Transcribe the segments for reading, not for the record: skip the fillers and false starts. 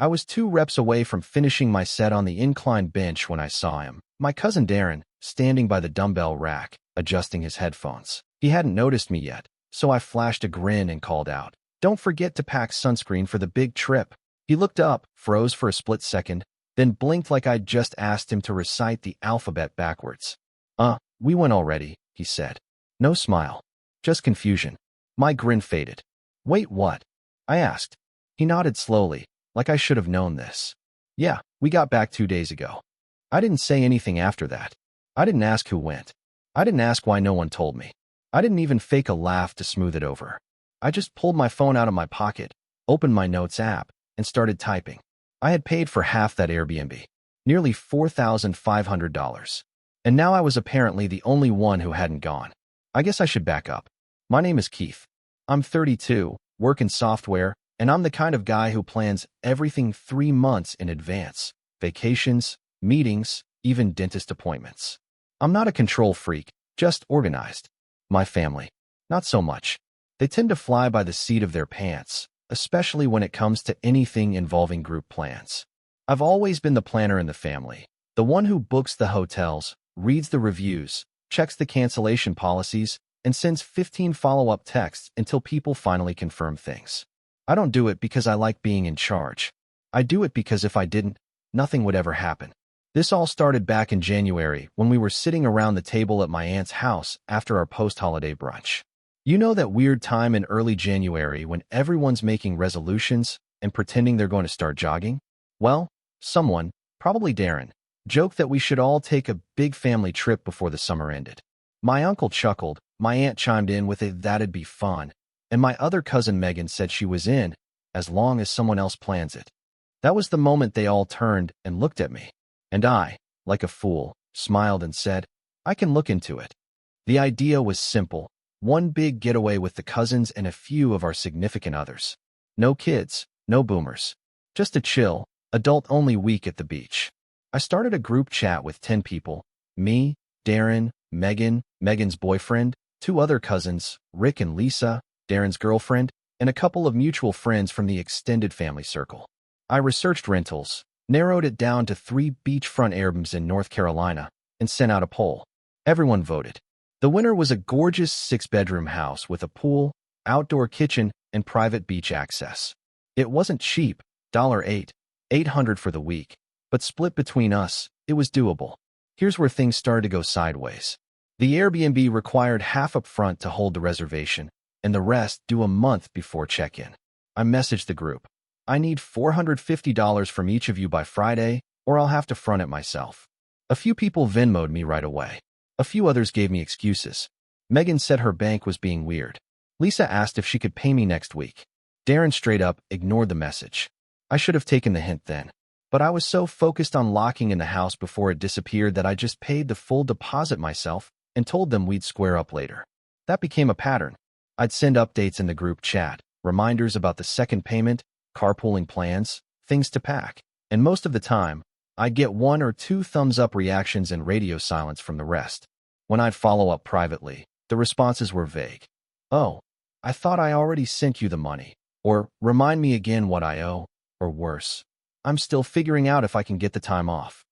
I was 2 reps away from finishing my set on the incline bench when I saw him, my cousin Darren, standing by the dumbbell rack, adjusting his headphones. He hadn't noticed me yet, so I flashed a grin and called out, "Don't forget to pack sunscreen for the big trip." He looked up, froze for a split second, then blinked like I'd just asked him to recite the alphabet backwards. We went already," he said. No smile, just confusion. My grin faded. "Wait, what?" I asked. He nodded slowly, like I should have known this. "Yeah, we got back 2 days ago." I didn't say anything after that. I didn't ask who went. I didn't ask why no one told me. I didn't even fake a laugh to smooth it over. I just pulled my phone out of my pocket, opened my notes app, and started typing. I had paid for half that Airbnb, nearly $4,500. And now I was apparently the only one who hadn't gone. I guess I should back up. My name is Keith. I'm 32, work in software, and I'm the kind of guy who plans everything 3 months in advance. Vacations, meetings, even dentist appointments. I'm not a control freak, just organized. My family, not so much. They tend to fly by the seat of their pants, especially when it comes to anything involving group plans. I've always been the planner in the family, the one who books the hotels, reads the reviews, checks the cancellation policies, and sends 15 follow-up texts until people finally confirm things. I don't do it because I like being in charge. I do it because if I didn't, nothing would ever happen. This all started back in January when we were sitting around the table at my aunt's house after our post-holiday brunch. You know that weird time in early January when everyone's making resolutions and pretending they're going to start jogging? Well, someone, probably Darren, joked that we should all take a big family trip before the summer ended. My uncle chuckled, my aunt chimed in with a "that'd be fun," and my other cousin Megan said she was in, as long as someone else plans it. That was the moment they all turned and looked at me. And I, like a fool, smiled and said, "I can look into it." The idea was simple. One big getaway with the cousins and a few of our significant others. No kids, no boomers. Just a chill, adult-only week at the beach. I started a group chat with 10 people. Me, Darren, Megan, Megan's boyfriend, 2 other cousins, Rick and Lisa, Darren's girlfriend, and a couple of mutual friends from the extended family circle. I researched rentals, narrowed it down to 3 beachfront Airbnbs in North Carolina, and sent out a poll. Everyone voted. The winner was a gorgeous 6-bedroom house with a pool, outdoor kitchen, and private beach access. It wasn't cheap, $800 for the week, but split between us, it was doable. Here's where things started to go sideways. The Airbnb required half up front to hold the reservation, and the rest due a month before check-in. I messaged the group. "I need $450 from each of you by Friday, or I'll have to front it myself." A few people Venmo'd me right away. A few others gave me excuses. Megan said her bank was being weird. Lisa asked if she could pay me next week. Darren straight up ignored the message. I should have taken the hint then. But I was so focused on locking in the house before it disappeared that I just paid the full deposit myself and told them we'd square up later. That became a pattern. I'd send updates in the group chat, reminders about the second payment, carpooling plans, things to pack, and most of the time, I'd get 1 or 2 thumbs-up reactions and radio silence from the rest. When I'd follow up privately, the responses were vague. "Oh, I thought I already sent you the money," or "remind me again what I owe," or worse, "I'm still figuring out if I can get the time off."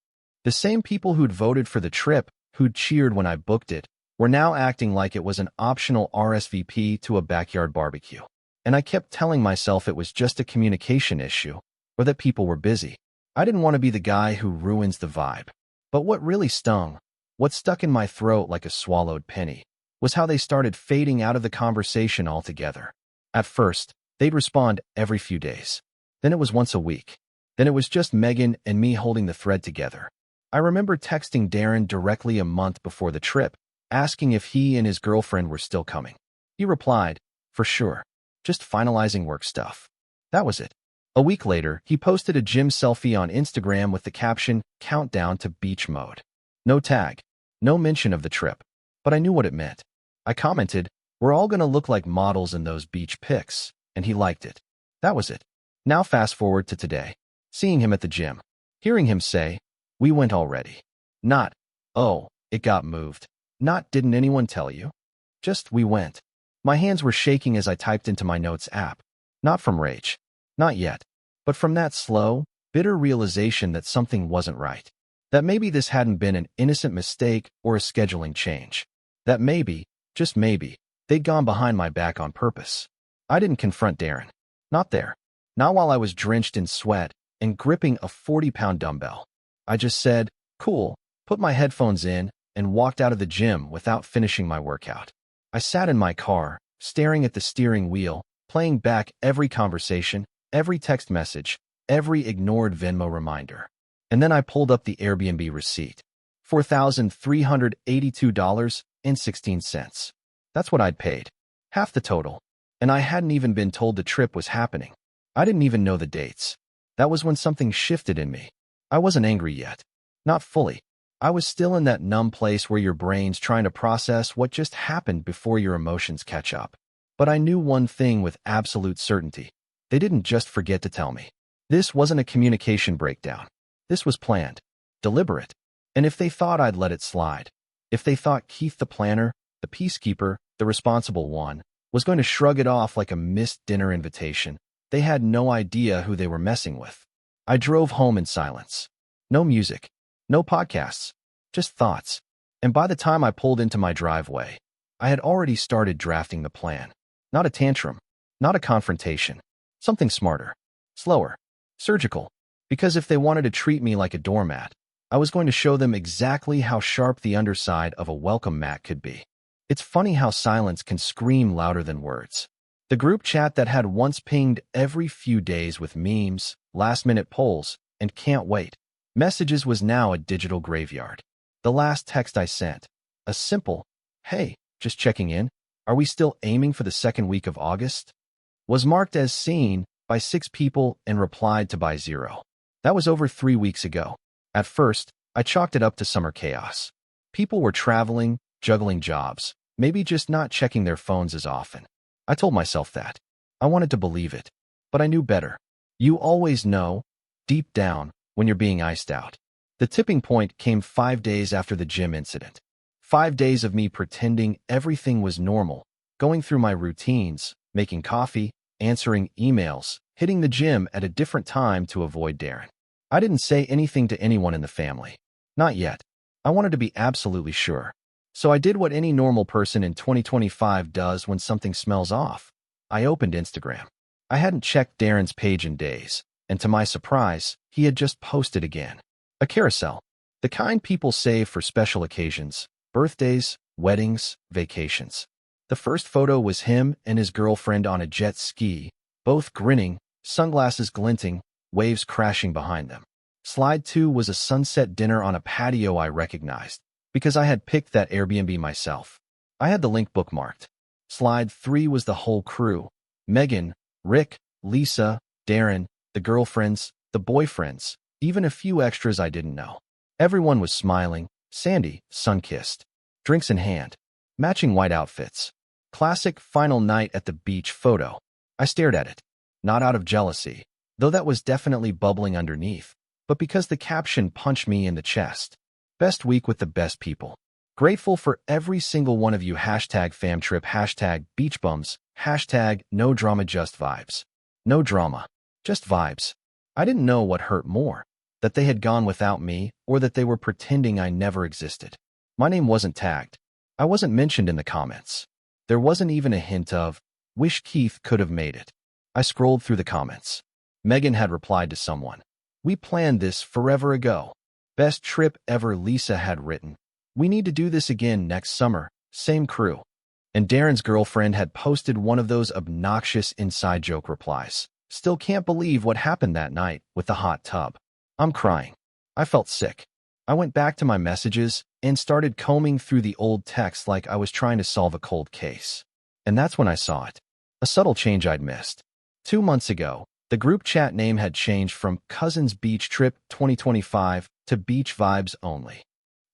The same people who'd voted for the trip, who'd cheered when I booked it, were now acting like it was an optional RSVP to a backyard barbecue. And I kept telling myself it was just a communication issue, or that people were busy. I didn't want to be the guy who ruins the vibe. But what really stung, what stuck in my throat like a swallowed penny, was how they started fading out of the conversation altogether. At first, they'd respond every few days. Then it was once a week. Then it was just Megan and me holding the thread together. I remember texting Darren directly a month before the trip, asking if he and his girlfriend were still coming. He replied, "For sure. Just finalizing work stuff." That was it. A week later, he posted a gym selfie on Instagram with the caption, "Countdown to beach mode." No tag, no mention of the trip, but I knew what it meant. I commented, "We're all gonna look like models in those beach pics," and he liked it. That was it. Now fast forward to today, seeing him at the gym, hearing him say, "We went already." Not, "Oh, it got moved." Not, "Didn't anyone tell you?" Just, "We went." My hands were shaking as I typed into my notes app. Not from rage. Not yet. but from that slow, bitter realization that something wasn't right. That maybe this hadn't been an innocent mistake or a scheduling change. That maybe, just maybe, they'd gone behind my back on purpose. I didn't confront Darren. Not there. Not while I was drenched in sweat and gripping a 40-pound dumbbell. I just said, cool, put my headphones in, and walked out of the gym without finishing my workout. I sat in my car, staring at the steering wheel, playing back every conversation, every text message, every ignored Venmo reminder. And then I pulled up the Airbnb receipt. $4,382.16. That's what I'd paid. Half the total. And I hadn't even been told the trip was happening. I didn't even know the dates. That was when something shifted in me. I wasn't angry yet. Not fully. I was still in that numb place where your brain's trying to process what just happened before your emotions catch up. But I knew one thing with absolute certainty. They didn't just forget to tell me. This wasn't a communication breakdown. This was planned. Deliberate. And if they thought I'd let it slide, if they thought Keith the planner, the peacekeeper, the responsible one, was going to shrug it off like a missed dinner invitation, they had no idea who they were messing with. I drove home in silence. No music. No podcasts. Just thoughts. And by the time I pulled into my driveway, I had already started drafting the plan. Not a tantrum. Not a confrontation. Something smarter. Slower. Surgical. Because if they wanted to treat me like a doormat, I was going to show them exactly how sharp the underside of a welcome mat could be. It's funny how silence can scream louder than words. The group chat that had once pinged every few days with memes, last-minute polls, and can't wait messages was now a digital graveyard. The last text I sent, a simple, "Hey, just checking in, are we still aiming for the second week of August?" was marked as seen by 6 people and replied to by 0. That was over 3 weeks ago. At first, I chalked it up to summer chaos. People were traveling, juggling jobs, maybe just not checking their phones as often. I told myself that. I wanted to believe it. But I knew better. You always know, deep down, when you're being iced out. The tipping point came 5 days after the gym incident. 5 days of me pretending everything was normal, going through my routines, making coffee, answering emails, hitting the gym at a different time to avoid Darren. I didn't say anything to anyone in the family. Not yet. I wanted to be absolutely sure. So I did what any normal person in 2025 does when something smells off. I opened Instagram. I hadn't checked Darren's page in days, and to my surprise, he had just posted again. A carousel. The kind people save for special occasions, birthdays, weddings, vacations. The first photo was him and his girlfriend on a jet ski, both grinning, sunglasses glinting, waves crashing behind them. Slide 2 was a sunset dinner on a patio I recognized, because I had picked that Airbnb myself. I had the link bookmarked. Slide 3 was the whole crew. Megan, Rick, Lisa, Darren, the girlfriends, the boyfriends, even a few extras I didn't know. Everyone was smiling, sandy, sun-kissed. Drinks in hand. Matching white outfits. Classic final night at the beach photo. I stared at it. Not out of jealousy, though that was definitely bubbling underneath, but because the caption punched me in the chest. Best week with the best people. Grateful for every single one of you. #famtrip, #beachbums, #no drama just vibes. No drama. Just vibes. I didn't know what hurt more, that they had gone without me or that they were pretending I never existed. My name wasn't tagged. I wasn't mentioned in the comments. There wasn't even a hint of, "Wish Keith could have made it." I scrolled through the comments. Megan had replied to someone. "We planned this forever ago. Best trip ever." Lisa had written, "We need to do this again next summer, same crew." And Darren's girlfriend had posted one of those obnoxious inside joke replies. "Still can't believe what happened that night with the hot tub." I'm crying. I felt sick. I went back to my messages and started combing through the old texts like I was trying to solve a cold case. And that's when I saw it. A subtle change I'd missed. 2 months ago, the group chat name had changed from Cousins Beach Trip 2025 to Beach Vibes Only.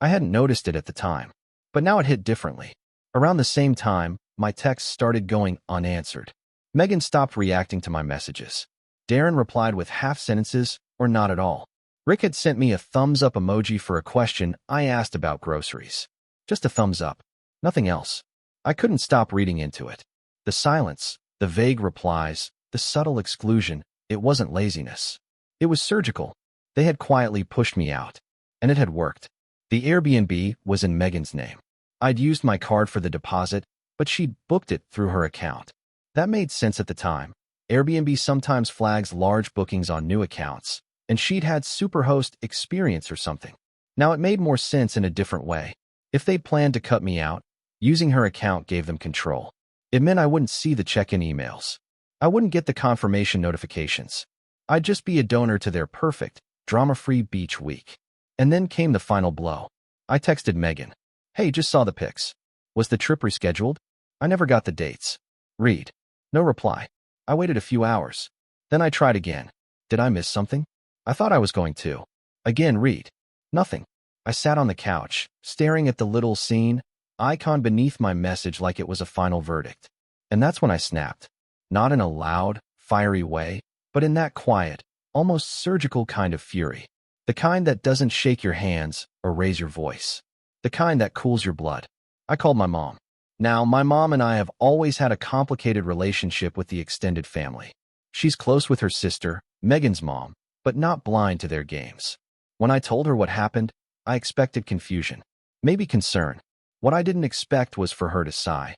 I hadn't noticed it at the time, but now it hit differently. Around the same time, my texts started going unanswered. Megan stopped reacting to my messages. Darren replied with half sentences or not at all. Rick had sent me a thumbs-up emoji for a question I asked about groceries. Just a thumbs up. Nothing else. I couldn't stop reading into it. The silence, the vague replies, the subtle exclusion, It wasn't laziness. It was surgical. They had quietly pushed me out. And it had worked. The Airbnb was in Megan's name. I'd used my card for the deposit, but she'd booked it through her account. That made sense at the time. Airbnb sometimes flags large bookings on new accounts, and she'd had Superhost experience or something. Now it made more sense in a different way. If they planned to cut me out, using her account gave them control. It meant I wouldn't see the check-in emails. I wouldn't get the confirmation notifications. I'd just be a donor to their perfect, drama-free beach week. And then came the final blow. I texted Megan. Hey, just saw the pics. Was the trip rescheduled? I never got the dates. Read. No reply. I waited a few hours. Then I tried again. Did I miss something? I thought I was going to. Again, read. Nothing. I sat on the couch, staring at the little scene icon beneath my message like it was a final verdict. And that's when I snapped. Not in a loud, fiery way, but in that quiet, almost surgical kind of fury. The kind that doesn't shake your hands or raise your voice. The kind that cools your blood. I called my mom. Now, my mom and I have always had a complicated relationship with the extended family. She's close with her sister, Megan's mom, but not blind to their games. When I told her what happened, I expected confusion, maybe concern. What I didn't expect was for her to sigh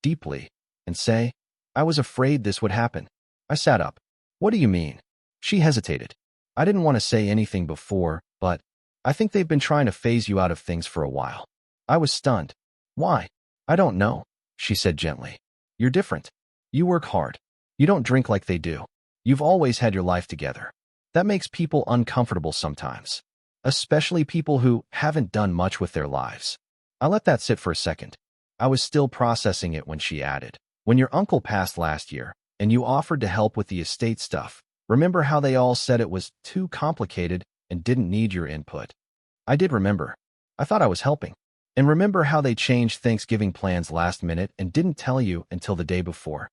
deeply and say, I was afraid this would happen. I sat up. What do you mean? She hesitated. I didn't want to say anything before, but I think they've been trying to phase you out of things for a while. I was stunned. Why? I don't know, she said gently. You're different. You work hard. You don't drink like they do. You've always had your life together. That makes people uncomfortable sometimes, especially people who haven't done much with their lives. I let that sit for a second. I was still processing it when she added, when your uncle passed last year, and you offered to help with the estate stuff, remember how they all said it was too complicated and didn't need your input? I did remember. I thought I was helping. And remember how they changed Thanksgiving plans last minute and didn't tell you until the day before?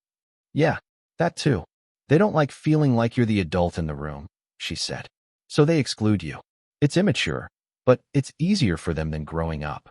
Yeah, that too. They don't like feeling like you're the adult in the room, she said. So they exclude you. It's immature, but it's easier for them than growing up.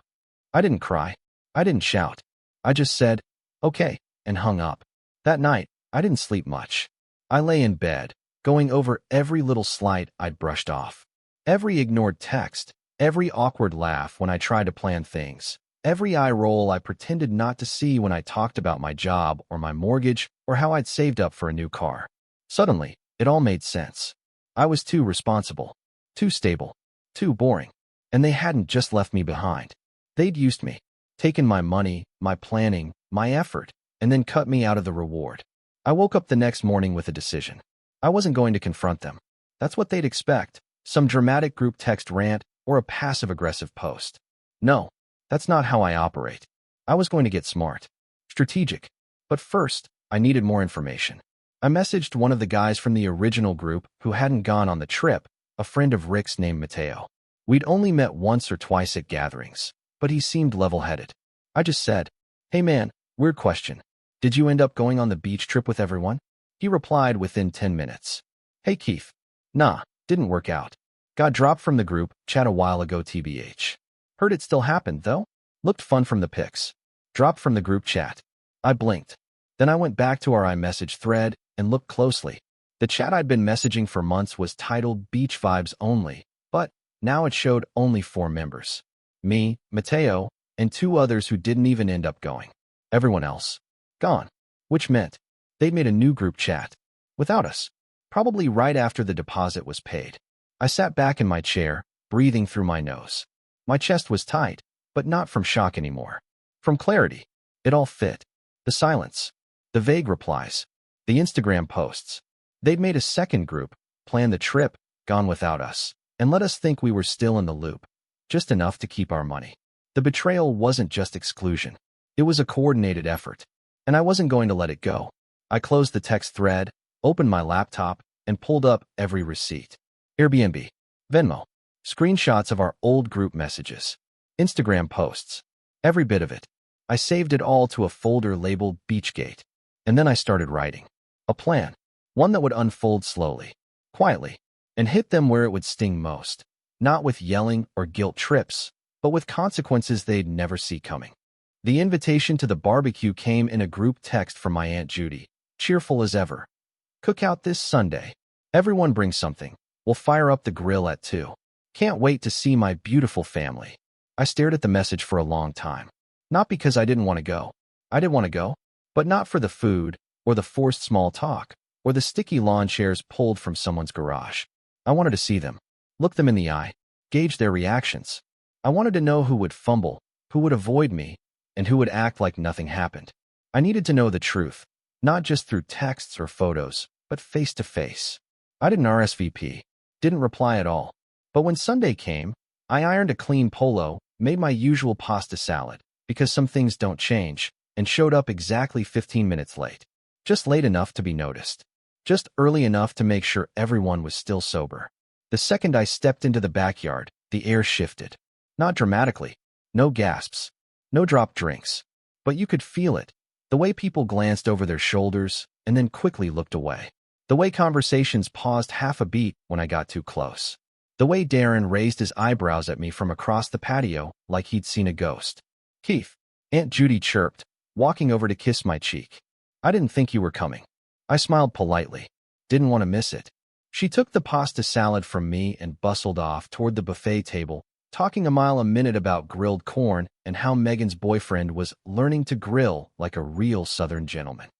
I didn't cry. I didn't shout. I just said, okay, and hung up. That night, I didn't sleep much. I lay in bed, going over every little slight I'd brushed off. Every ignored text, every awkward laugh when I tried to plan things, every eye roll I pretended not to see when I talked about my job or my mortgage or how I'd saved up for a new car. Suddenly, it all made sense. I was too responsible, too stable, too boring, and they hadn't just left me behind. They'd used me, taken my money, my planning, my effort, and then cut me out of the reward. I woke up the next morning with a decision. I wasn't going to confront them. That's what they'd expect, some dramatic group text rant or a passive-aggressive post. No, that's not how I operate. I was going to get smart, strategic. But first, I needed more information. I messaged one of the guys from the original group who hadn't gone on the trip, a friend of Rick's named Mateo. We'd only met once or twice at gatherings, but he seemed level-headed. I just said, hey man, weird question. Did you end up going on the beach trip with everyone? He replied within 10 minutes. Hey Keith. Nah, didn't work out. Got dropped from the group chat a while ago TBH. Heard it still happened though. Looked fun from the pics. Dropped from the group chat. I blinked. Then I went back to our iMessage thread and looked closely. The chat I'd been messaging for months was titled Beach Vibes Only, but now it showed only 4 members. Me, Mateo, and 2 others who didn't even end up going. Everyone else, gone. Which meant they'd made a new group chat. Without us. Probably right after the deposit was paid. I sat back in my chair, breathing through my nose. My chest was tight, but not from shock anymore. From clarity. It all fit. The silence. The vague replies. The Instagram posts. They'd made a second group, planned the trip, gone without us, and let us think we were still in the loop. Just enough to keep our money. The betrayal wasn't just exclusion. It was a coordinated effort. And I wasn't going to let it go. I closed the text thread, opened my laptop, and pulled up every receipt. Airbnb, Venmo, screenshots of our old group messages, Instagram posts, every bit of it. I saved it all to a folder labeled Beachgate. And then I started writing. A plan. One that would unfold slowly, quietly, and hit them where it would sting most. Not with yelling or guilt trips, but with consequences they'd never see coming. The invitation to the barbecue came in a group text from my Aunt Judy, cheerful as ever. Cookout this Sunday. Everyone brings something. We'll fire up the grill at 2. Can't wait to see my beautiful family. I stared at the message for a long time. Not because I didn't want to go. I did want to go, but not for the food, or the forced small talk, or the sticky lawn chairs pulled from someone's garage. I wanted to see them, look them in the eye, gauge their reactions. I wanted to know who would fumble, who would avoid me, and who would act like nothing happened. I needed to know the truth, not just through texts or photos, but face to face. I didn't RSVP, didn't reply at all. But when Sunday came, I ironed a clean polo, made my usual pasta salad, because some things don't change, and showed up exactly 15 minutes late. Just late enough to be noticed. Just early enough to make sure everyone was still sober. The second I stepped into the backyard, the air shifted. Not dramatically. No gasps. No dropped drinks. But you could feel it. The way people glanced over their shoulders and then quickly looked away. The way conversations paused half a beat when I got too close. The way Darren raised his eyebrows at me from across the patio like he'd seen a ghost. "Keith," Aunt Judy chirped, walking over to kiss my cheek. "I didn't think you were coming." I smiled politely. Didn't want to miss it. She took the pasta salad from me and bustled off toward the buffet table, talking a mile a minute about grilled corn and how Megan's boyfriend was learning to grill like a real Southern gentleman.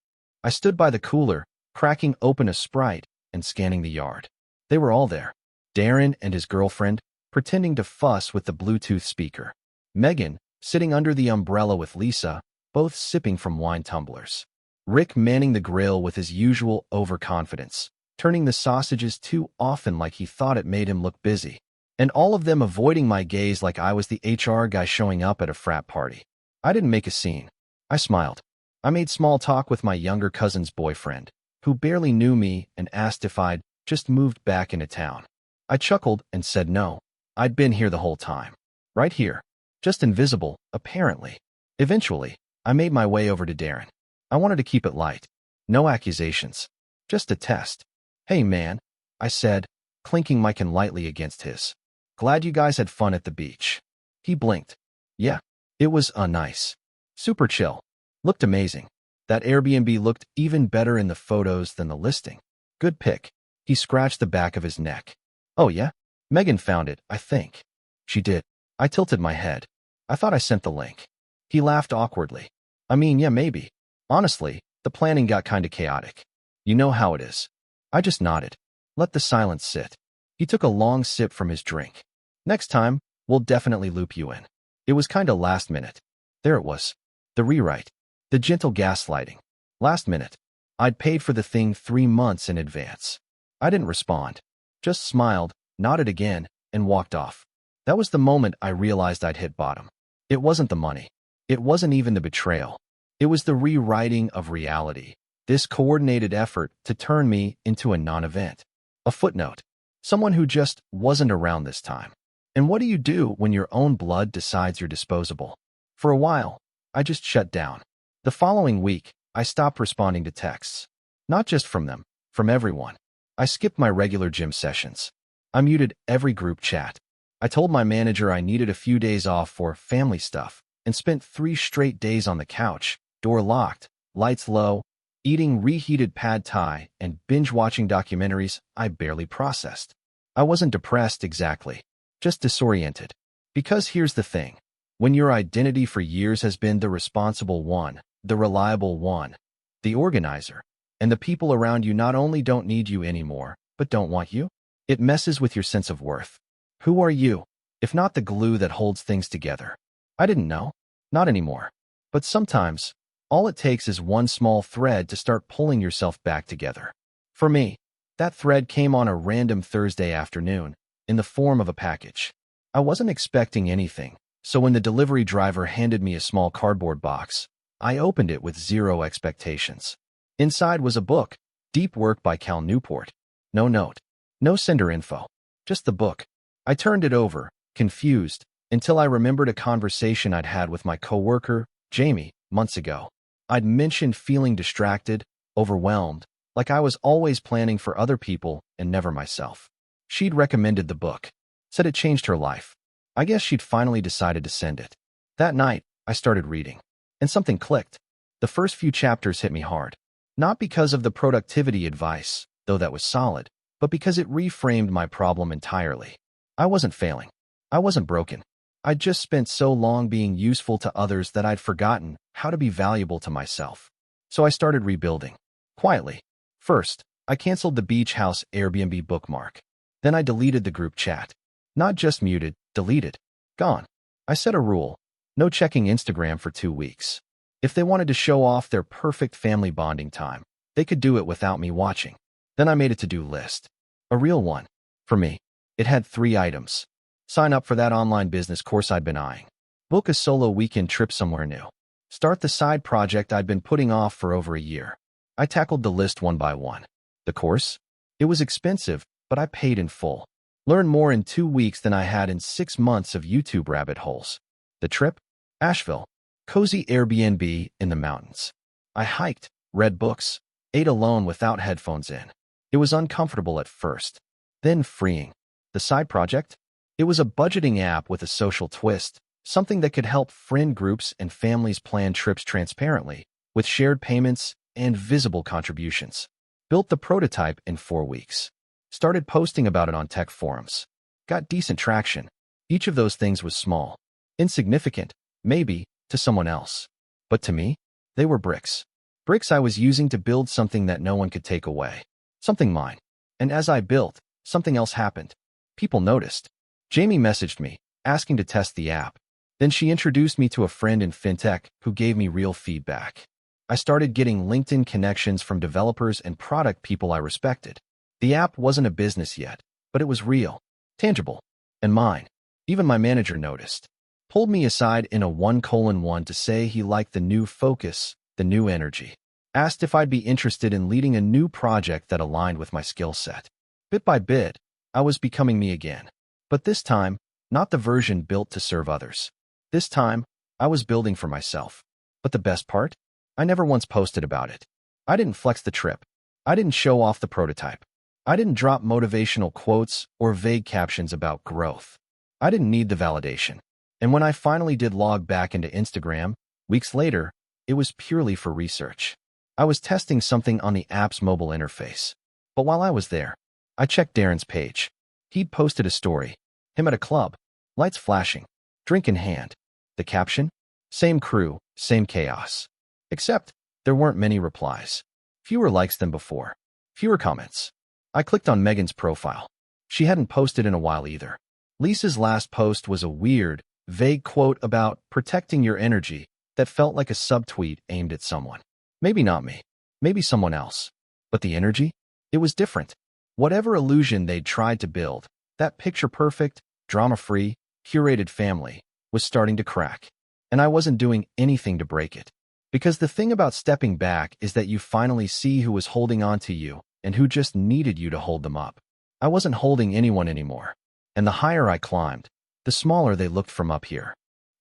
I stood by the cooler, cracking open a Sprite and scanning the yard. They were all there. Darren and his girlfriend, pretending to fuss with the Bluetooth speaker. Megan, sitting under the umbrella with Lisa, both sipping from wine tumblers. Rick manning the grill with his usual overconfidence, turning the sausages too often like he thought it made him look busy. And all of them avoiding my gaze like I was the HR guy showing up at a frat party. I didn't make a scene. I smiled. I made small talk with my younger cousin's boyfriend, who barely knew me and asked if I'd just moved back into town. I chuckled and said no. I'd been here the whole time. Right here. Just invisible, apparently. Eventually, I made my way over to Darren. I wanted to keep it light. No accusations. Just a test. "Hey man," I said, clinking my can lightly against his. "Glad you guys had fun at the beach." He blinked. "Yeah, it was nice. Super chill. Looked amazing. That Airbnb looked even better in the photos than the listing. Good pick." He scratched the back of his neck. "Oh yeah? Megan found it, I think." "She did." I tilted my head. "I thought I sent the link." He laughed awkwardly. "I mean, yeah, maybe. Honestly, the planning got kinda chaotic. You know how it is." I just nodded. Let the silence sit. He took a long sip from his drink. "Next time, we'll definitely loop you in." It was kinda last minute. There it was. The rewrite. The gentle gaslighting. Last minute. I'd paid for the thing 3 months in advance. I didn't respond. Just smiled, nodded again, and walked off. That was the moment I realized I'd hit bottom. It wasn't the money. It wasn't even the betrayal. It was the rewriting of reality. This coordinated effort to turn me into a non-event. A footnote. Someone who just wasn't around this time. And what do you do when your own blood decides you're disposable? For a while, I just shut down. The following week, I stopped responding to texts. Not just from them, from everyone. I skipped my regular gym sessions. I muted every group chat. I told my manager I needed a few days off for family stuff and spent 3 straight days on the couch, door locked, lights low, eating reheated pad thai and binge-watching documentaries I barely processed. I wasn't depressed exactly, just disoriented. Because here's the thing. When your identity for years has been the responsible one, the reliable one, the organizer, and the people around you not only don't need you anymore, but don't want you, it messes with your sense of worth. Who are you, if not the glue that holds things together? I didn't know. Not anymore. But sometimes, all it takes is one small thread to start pulling yourself back together. For me, that thread came on a random Thursday afternoon, in the form of a package. I wasn't expecting anything, so when the delivery driver handed me a small cardboard box, I opened it with 0 expectations. Inside was a book, Deep Work by Cal Newport. No note. No sender info. Just the book. I turned it over, confused, until I remembered a conversation I'd had with my coworker, Jamie, months ago. I'd mentioned feeling distracted, overwhelmed, like I was always planning for other people and never myself. She'd recommended the book, said it changed her life. I guess she'd finally decided to send it. That night, I started reading. And something clicked. The first few chapters hit me hard. Not because of the productivity advice, though that was solid, but because it reframed my problem entirely. I wasn't failing. I wasn't broken. I'd just spent so long being useful to others that I'd forgotten how to be valuable to myself. So I started rebuilding. Quietly. First, I canceled the beach house Airbnb bookmark. Then I deleted the group chat. Not just muted, deleted. Gone. I set a rule. No checking Instagram for 2 weeks. If they wanted to show off their perfect family bonding time, they could do it without me watching. Then I made a to-do list. A real one. For me. It had 3 items. Sign up for that online business course I'd been eyeing. Book a solo weekend trip somewhere new. Start the side project I'd been putting off for over a year. I tackled the list one by one. The course? It was expensive, but I paid in full. Learned more in 2 weeks than I had in 6 months of YouTube rabbit holes. The trip? Asheville. Cozy Airbnb in the mountains. I hiked, read books, ate alone without headphones in. It was uncomfortable at first, then freeing. The side project? It was a budgeting app with a social twist, something that could help friend groups and families plan trips transparently, with shared payments and visible contributions. Built the prototype in 4 weeks. Started posting about it on tech forums. Got decent traction. Each of those things was small. Insignificant, maybe, to someone else. But to me, they were bricks. Bricks I was using to build something that no one could take away. Something mine. And as I built, something else happened. People noticed. Jamie messaged me, asking to test the app. Then she introduced me to a friend in fintech who gave me real feedback. I started getting LinkedIn connections from developers and product people I respected. The app wasn't a business yet, but it was real, tangible, and mine. Even my manager noticed. Pulled me aside in a 1:1 to say he liked the new focus, the new energy. Asked if I'd be interested in leading a new project that aligned with my skill set. Bit by bit, I was becoming me again. But this time, not the version built to serve others. This time, I was building for myself. But the best part? I never once posted about it. I didn't flex the trip. I didn't show off the prototype. I didn't drop motivational quotes or vague captions about growth. I didn't need the validation. And when I finally did log back into Instagram, weeks later, it was purely for research. I was testing something on the app's mobile interface. But while I was there, I checked Darren's page. He'd posted a story. Him at a club. Lights flashing. Drink in hand. The caption? Same crew, same chaos. Except, there weren't many replies. Fewer likes than before. Fewer comments. I clicked on Megan's profile. She hadn't posted in a while either. Lisa's last post was a weird, vague quote about protecting your energy that felt like a subtweet aimed at someone. Maybe not me. Maybe someone else. But the energy? It was different. Whatever illusion they'd tried to build, that picture-perfect, drama-free, curated family, was starting to crack. And I wasn't doing anything to break it. Because the thing about stepping back is that you finally see who was holding on to you and who just needed you to hold them up. I wasn't holding anyone anymore. And the higher I climbed, the smaller they looked from up here.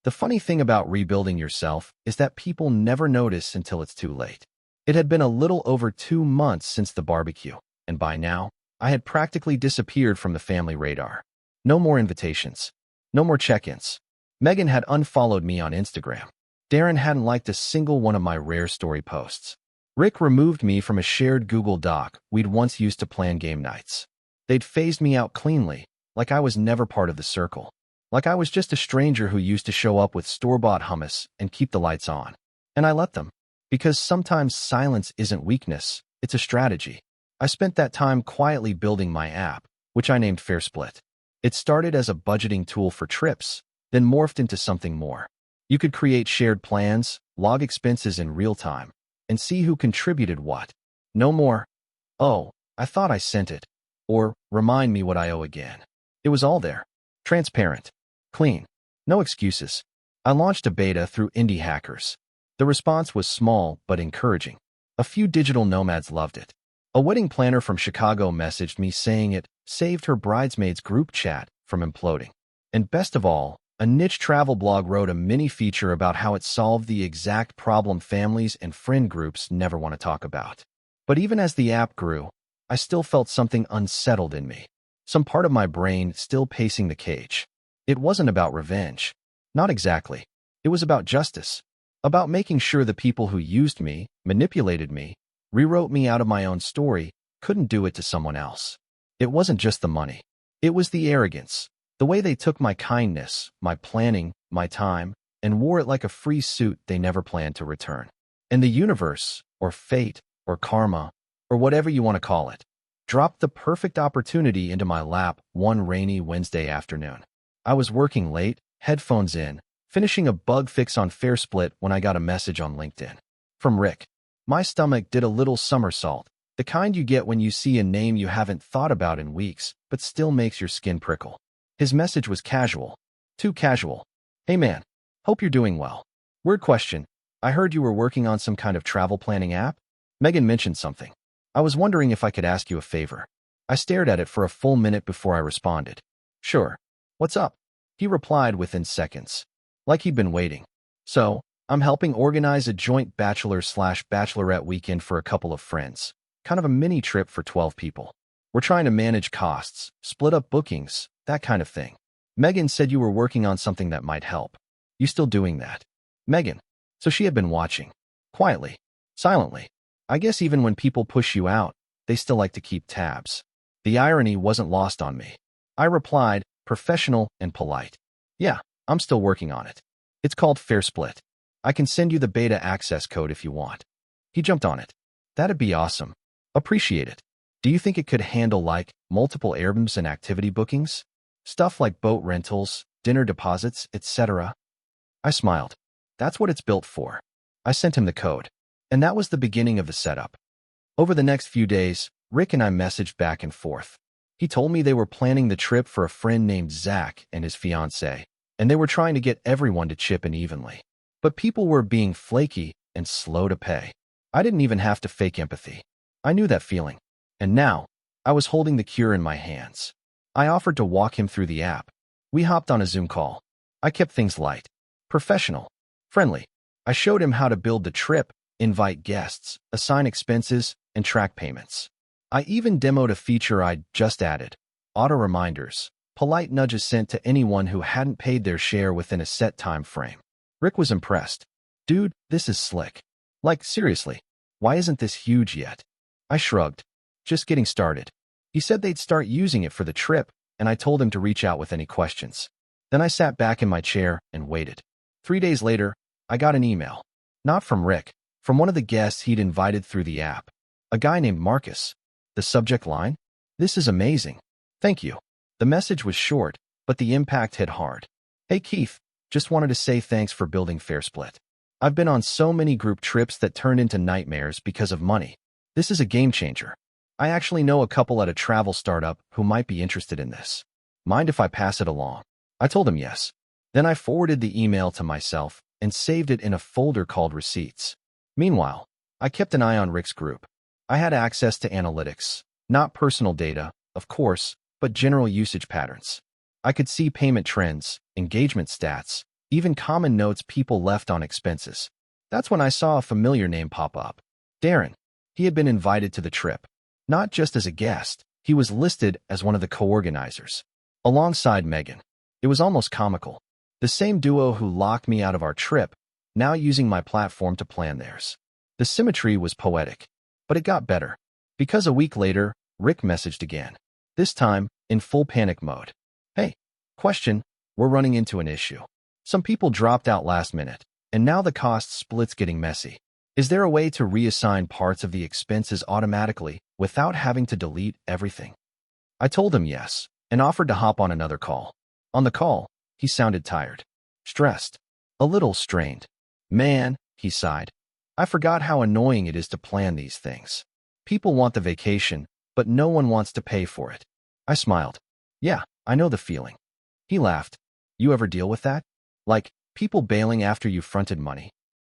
The funny thing about rebuilding yourself is that people never notice until it's too late. It had been a little over 2 months since the barbecue, and by now, I had practically disappeared from the family radar. No more invitations. No more check-ins. Megan had unfollowed me on Instagram. Darren hadn't liked a single one of my rare story posts. Rick removed me from a shared Google Doc we'd once used to plan game nights. They'd phased me out cleanly, like I was never part of the circle. Like I was just a stranger who used to show up with store-bought hummus and keep the lights on. And I let them. Because sometimes silence isn't weakness, it's a strategy. I spent that time quietly building my app, which I named Fair Split. It started as a budgeting tool for trips, then morphed into something more. You could create shared plans, log expenses in real time, and see who contributed what. No more, "Oh, I thought I sent it," or "Remind me what I owe again." It was all there. Transparent. Clean. No excuses. I launched a beta through indie hackers. The response was small but encouraging. A few digital nomads loved it. A wedding planner from Chicago messaged me saying it saved her bridesmaids group chat from imploding. And best of all, a niche travel blog wrote a mini feature about how it solved the exact problem families and friend groups never want to talk about. But even as the app grew, I still felt something unsettled in me. Some part of my brain still pacing the cage. It wasn't about revenge. Not exactly. It was about justice. About making sure the people who used me, manipulated me, rewrote me out of my own story, couldn't do it to someone else. It wasn't just the money. It was the arrogance. The way they took my kindness, my planning, my time, and wore it like a free suit they never planned to return. And the universe, or fate, or karma, or whatever you want to call it, dropped the perfect opportunity into my lap one rainy Wednesday afternoon. I was working late, headphones in, finishing a bug fix on FairSplit when I got a message on LinkedIn. From Rick. My stomach did a little somersault, the kind you get when you see a name you haven't thought about in weeks, but still makes your skin prickle. His message was casual. Too casual. Hey man, hope you're doing well. Weird question. I heard you were working on some kind of travel planning app? Megan mentioned something. I was wondering if I could ask you a favor. I stared at it for a full minute before I responded. Sure. What's up? He replied within seconds. Like he'd been waiting. So, I'm helping organize a joint bachelor/bachelorette weekend for a couple of friends. Kind of a mini trip for 12 people. We're trying to manage costs, split up bookings, that kind of thing. Megan said you were working on something that might help. You still doing that? Megan. So she had been watching. Quietly. Silently. I guess even when people push you out, they still like to keep tabs. The irony wasn't lost on me. I replied, professional and polite. Yeah, I'm still working on it. It's called FairSplit. I can send you the beta access code if you want. He jumped on it. That'd be awesome. Appreciate it. Do you think it could handle multiple Airbnbs and activity bookings? Stuff like boat rentals, dinner deposits, etc. I smiled. That's what it's built for. I sent him the code. And that was the beginning of the setup. Over the next few days, Rick and I messaged back and forth. He told me they were planning the trip for a friend named Zach and his fiancée, and they were trying to get everyone to chip in evenly. But people were being flaky and slow to pay. I didn't even have to fake empathy. I knew that feeling. And now, I was holding the cure in my hands. I offered to walk him through the app. We hopped on a Zoom call. I kept things light, professional, friendly. I showed him how to build the trip, invite guests, assign expenses, and track payments. I even demoed a feature I'd just added. Auto reminders, polite nudges sent to anyone who hadn't paid their share within a set time frame. Rick was impressed. Dude, this is slick. Seriously, why isn't this huge yet? I shrugged. Just getting started. He said they'd start using it for the trip, and I told him to reach out with any questions. Then I sat back in my chair and waited. 3 days later, I got an email. Not from Rick, from one of the guests he'd invited through the app. A guy named Marcus. The subject line? This is amazing. Thank you. The message was short, but the impact hit hard. Hey Keith, just wanted to say thanks for building FairSplit. I've been on so many group trips that turned into nightmares because of money. This is a game changer. I actually know a couple at a travel startup who might be interested in this. Mind if I pass it along? I told him yes. Then I forwarded the email to myself and saved it in a folder called Receipts. Meanwhile, I kept an eye on Rick's group. I had access to analytics, not personal data, of course, but general usage patterns. I could see payment trends, engagement stats, even common notes people left on expenses. That's when I saw a familiar name pop up. Darren. He had been invited to the trip. Not just as a guest, he was listed as one of the co-organizers. Alongside Megan. It was almost comical. The same duo who locked me out of our trip, now using my platform to plan theirs. The symmetry was poetic. But it got better. Because a week later, Rick messaged again. This time, in full panic mode. Hey, question, we're running into an issue. Some people dropped out last minute, and now the cost split's getting messy. Is there a way to reassign parts of the expenses automatically without having to delete everything? I told him yes, and offered to hop on another call. On the call, he sounded tired, stressed, a little strained. Man, he sighed. I forgot how annoying it is to plan these things. People want the vacation, but no one wants to pay for it. I smiled. Yeah, I know the feeling. He laughed. You ever deal with that? People bailing after you fronted money?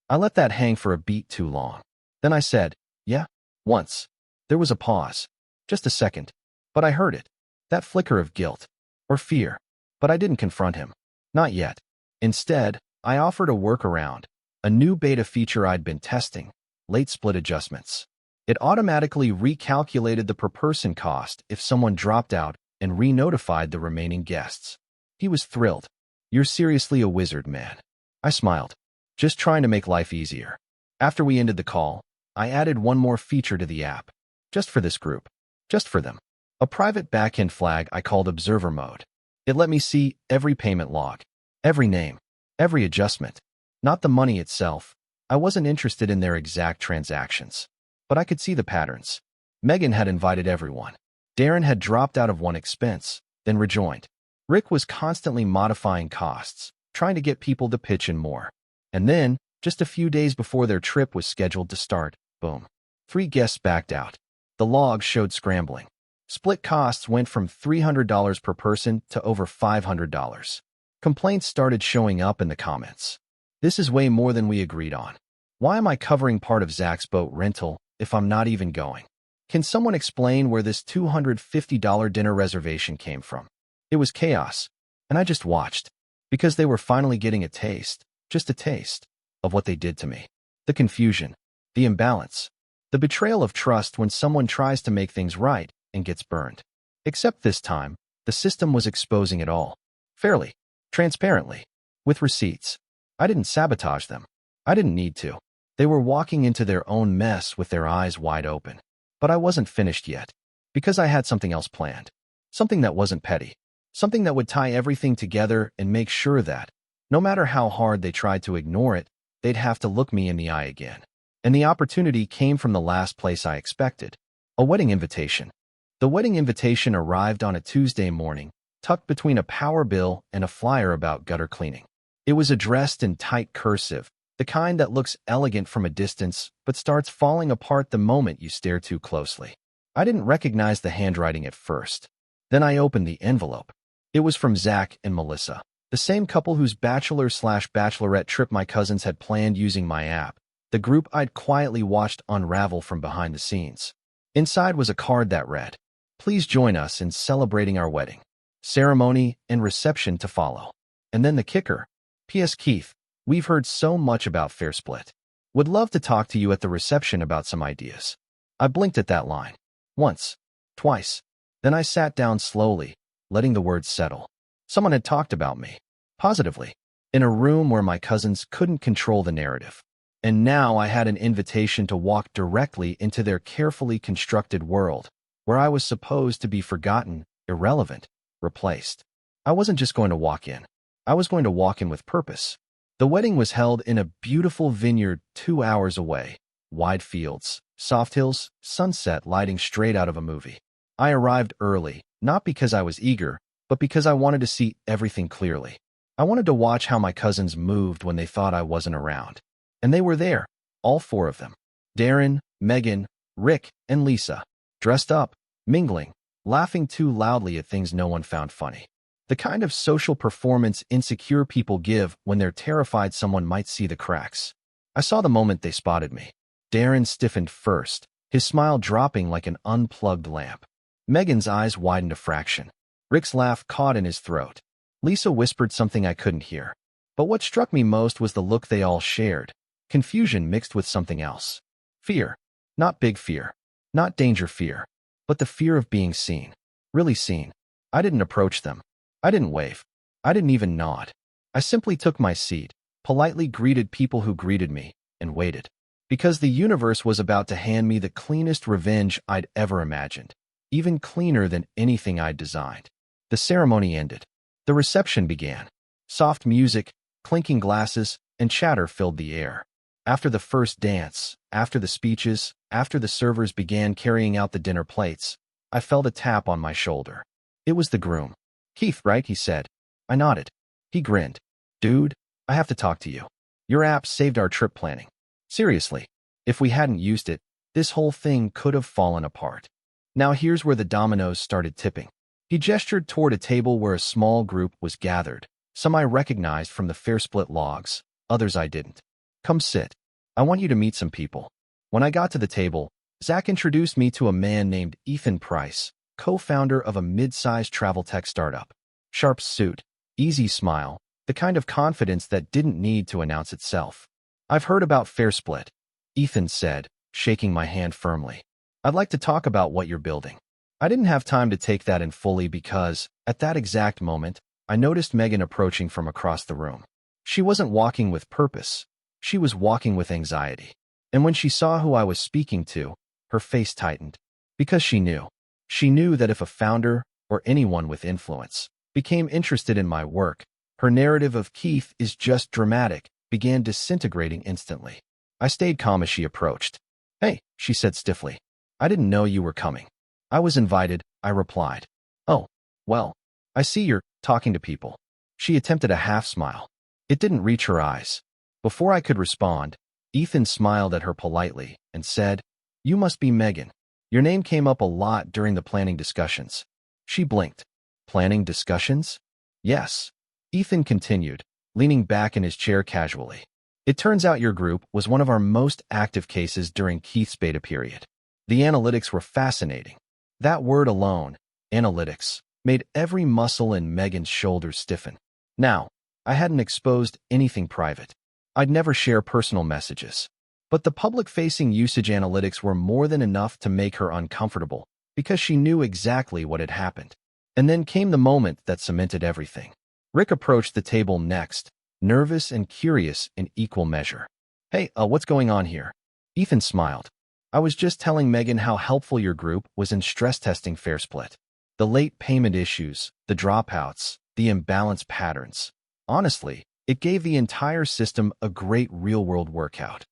I let that hang for a beat too long. Then I said, yeah, once. There was a pause. Just a second. But I heard it. That flicker of guilt. Or fear. But I didn't confront him. Not yet. Instead, I offered a workaround. A new beta feature I'd been testing. Late split adjustments. It automatically recalculated the per-person cost if someone dropped out and re-notified the remaining guests. He was thrilled. You're seriously a wizard, man. I smiled. Just trying to make life easier. After we ended the call, I added one more feature to the app. Just for this group. Just for them. A private backend flag I called observer mode. It let me see every payment log, every name, every adjustment. Not the money itself. I wasn't interested in their exact transactions. But I could see the patterns. Megan had invited everyone. Darren had dropped out of one expense, then rejoined. Rick was constantly modifying costs, trying to get people to pitch in more. And then, just a few days before their trip was scheduled to start, boom. 3 guests backed out. The logs showed scrambling. Split costs went from $300 per person to over $500. Complaints started showing up in the comments. This is way more than we agreed on. Why am I covering part of Zach's boat rental if I'm not even going? Can someone explain where this $250 dinner reservation came from? It was chaos, and I just watched, because they were finally getting a taste, just a taste, of what they did to me. The confusion, the imbalance, the betrayal of trust when someone tries to make things right and gets burned. Except this time, the system was exposing it all. Fairly, transparently, with receipts. I didn't sabotage them. I didn't need to. They were walking into their own mess with their eyes wide open. But I wasn't finished yet, because I had something else planned. Something that wasn't petty. Something that would tie everything together and make sure that, no matter how hard they tried to ignore it, they'd have to look me in the eye again. And the opportunity came from the last place I expected. A wedding invitation. The wedding invitation arrived on a Tuesday morning, tucked between a power bill and a flyer about gutter cleaning. It was addressed in tight cursive, the kind that looks elegant from a distance but starts falling apart the moment you stare too closely. I didn't recognize the handwriting at first. Then I opened the envelope. It was from Zach and Melissa, the same couple whose bachelor/bachelorette trip my cousins had planned using my app, the group I'd quietly watched unravel from behind the scenes. Inside was a card that read, "Please join us in celebrating our wedding. Ceremony and reception to follow." And then the kicker. P.S. Keith, we've heard so much about Fair Split. Would love to talk to you at the reception about some ideas. I blinked at that line. Once. Twice. Then I sat down slowly, letting the words settle. Someone had talked about me. Positively. In a room where my cousins couldn't control the narrative. And now I had an invitation to walk directly into their carefully constructed world, where I was supposed to be forgotten, irrelevant, replaced. I wasn't just going to walk in. I was going to walk in with purpose. The wedding was held in a beautiful vineyard 2 hours away. Wide fields, soft hills, sunset lighting straight out of a movie. I arrived early, not because I was eager, but because I wanted to see everything clearly. I wanted to watch how my cousins moved when they thought I wasn't around. And they were there, all 4 of them. Darren, Megan, Rick, and Lisa. Dressed up, mingling, laughing too loudly at things no one found funny. The kind of social performance insecure people give when they're terrified someone might see the cracks. I saw the moment they spotted me. Darren stiffened first, his smile dropping like an unplugged lamp. Megan's eyes widened a fraction. Rick's laugh caught in his throat. Lisa whispered something I couldn't hear. But what struck me most was the look they all shared. Confusion mixed with something else. Fear. Not big fear. Not danger fear. But the fear of being seen. Really seen. I didn't approach them. I didn't wave. I didn't even nod. I simply took my seat, politely greeted people who greeted me, and waited. Because the universe was about to hand me the cleanest revenge I'd ever imagined. Even cleaner than anything I'd designed. The ceremony ended. The reception began. Soft music, clinking glasses, and chatter filled the air. After the first dance, after the speeches, after the servers began carrying out the dinner plates, I felt a tap on my shoulder. It was the groom. "Keith, right?" he said. I nodded. He grinned. "Dude, I have to talk to you. Your app saved our trip planning. Seriously, if we hadn't used it, this whole thing could have fallen apart." Now here's where the dominoes started tipping. He gestured toward a table where a small group was gathered. Some I recognized from the Fair Split logs, others I didn't. "Come sit. I want you to meet some people." When I got to the table, Zach introduced me to a man named Ethan Price, co-founder of a mid-sized travel tech startup. Sharp suit, easy smile, the kind of confidence that didn't need to announce itself. "I've heard about Fair Split," Ethan said, shaking my hand firmly. "I'd like to talk about what you're building." I didn't have time to take that in fully because, at that exact moment, I noticed Megan approaching from across the room. She wasn't walking with purpose. She was walking with anxiety. And when she saw who I was speaking to, her face tightened. Because she knew. She knew that if a founder, or anyone with influence, became interested in my work, her narrative of Keith is just dramatic began disintegrating instantly. I stayed calm as she approached. "Hey," she said stiffly. "I didn't know you were coming." "I was invited," I replied. "Oh, well, I see you're talking to people." She attempted a half-smile. It didn't reach her eyes. Before I could respond, Ethan smiled at her politely and said, "You must be Megan. Your name came up a lot during the planning discussions." She blinked. "Planning discussions?" "Yes." Ethan continued, leaning back in his chair casually. "It turns out your group was one of our most active cases during Keith's beta period. The analytics were fascinating. That word alone, analytics, made every muscle in Megan's shoulders stiffen. Now, I hadn't exposed anything private. I'd never share personal messages. But the public-facing usage analytics were more than enough to make her uncomfortable, because she knew exactly what had happened. And then came the moment that cemented everything. Rick approached the table next, nervous and curious in equal measure. "Hey, what's going on here?" Ethan smiled. "I was just telling Megan how helpful your group was in stress testing FairSplit. The late payment issues, the dropouts, the imbalance patterns. Honestly, it gave the entire system a great real-world workout."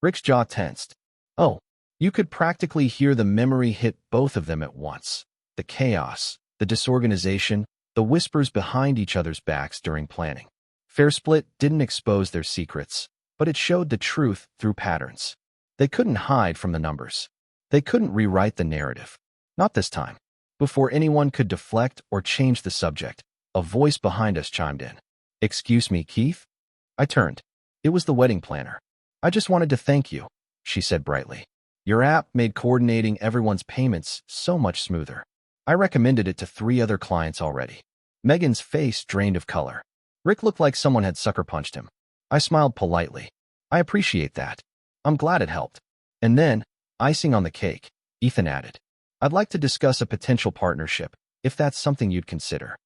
Rick's jaw tensed. Oh, you could practically hear the memory hit both of them at once. The chaos, the disorganization, the whispers behind each other's backs during planning. FairSplit didn't expose their secrets, but it showed the truth through patterns. They couldn't hide from the numbers. They couldn't rewrite the narrative. Not this time. Before anyone could deflect or change the subject, a voice behind us chimed in. "Excuse me, Keith?" I turned. It was the wedding planner. "I just wanted to thank you," she said brightly. "Your app made coordinating everyone's payments so much smoother. I recommended it to 3 other clients already." Megan's face drained of color. Rick looked like someone had sucker punched him. I smiled politely. "I appreciate that. I'm glad it helped." And then, icing on the cake, Ethan added, "I'd like to discuss a potential partnership, if that's something you'd consider."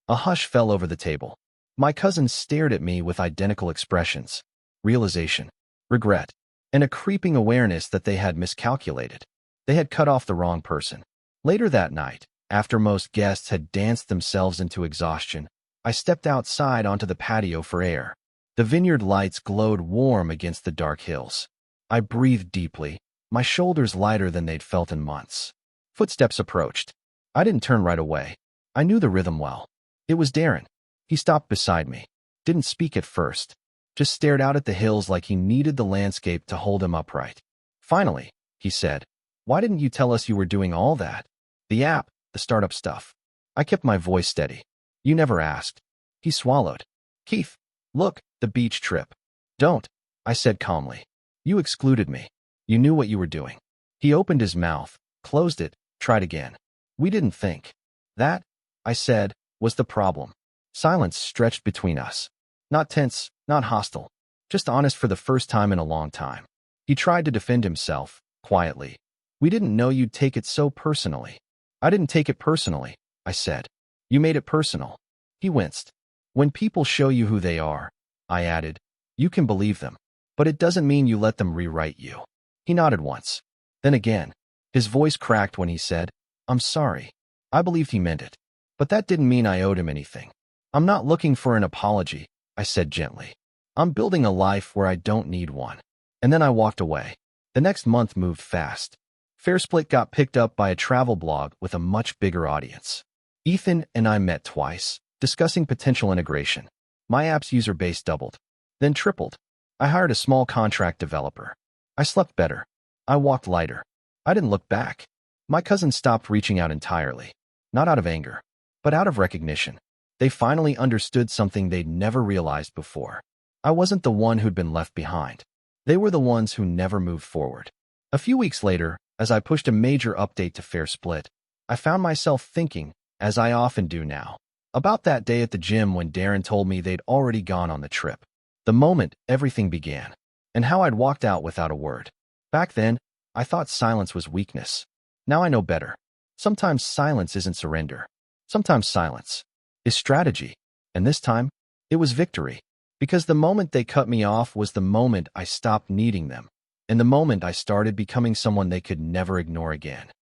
A hush fell over the table. My cousins stared at me with identical expressions: realization, regret, and a creeping awareness that they had miscalculated. They had cut off the wrong person. Later that night, after most guests had danced themselves into exhaustion, I stepped outside onto the patio for air. The vineyard lights glowed warm against the dark hills. I breathed deeply, my shoulders lighter than they'd felt in months. Footsteps approached. I didn't turn right away. I knew the rhythm well. It was Darren. He stopped beside me. Didn't speak at first. Just stared out at the hills like he needed the landscape to hold him upright. "Finally," he said. "Why didn't you tell us you were doing all that? The app, the startup stuff." I kept my voice steady. "You never asked." He swallowed. "Keith, look, the beach trip." "Don't," I said calmly. "You excluded me. You knew what you were doing." He opened his mouth, closed it, tried again. "We didn't think." "That," I said, "was the problem." Silence stretched between us. Not tense, not hostile. Just honest for the first time in a long time. He tried to defend himself, quietly. "We didn't know you'd take it so personally." "I didn't take it personally," I said. "You made it personal." He winced. "When people show you who they are," I added, "you can believe them. But it doesn't mean you let them rewrite you." He nodded once. Then again. His voice cracked when he said, "I'm sorry." I believed he meant it. But that didn't mean I owed him anything. "I'm not looking for an apology," I said gently. "I'm building a life where I don't need one." And then I walked away. The next month moved fast. FairSplit got picked up by a travel blog with a much bigger audience. Ethan and I met twice, discussing potential integration. My app's user base doubled, then tripled. I hired a small contract developer. I slept better. I walked lighter. I didn't look back. My cousins stopped reaching out entirely. Not out of anger, but out of recognition. They finally understood something they'd never realized before. I wasn't the one who'd been left behind. They were the ones who never moved forward. A few weeks later, as I pushed a major update to FairSplit, I found myself thinking, as I often do now, about that day at the gym when Darren told me they'd already gone on the trip. The moment everything began, and how I'd walked out without a word. Back then, I thought silence was weakness. Now I know better. Sometimes silence isn't surrender. Sometimes silence is strategy. And this time, it was victory. Because the moment they cut me off was the moment I stopped needing them, and the moment I started becoming someone they could never ignore again.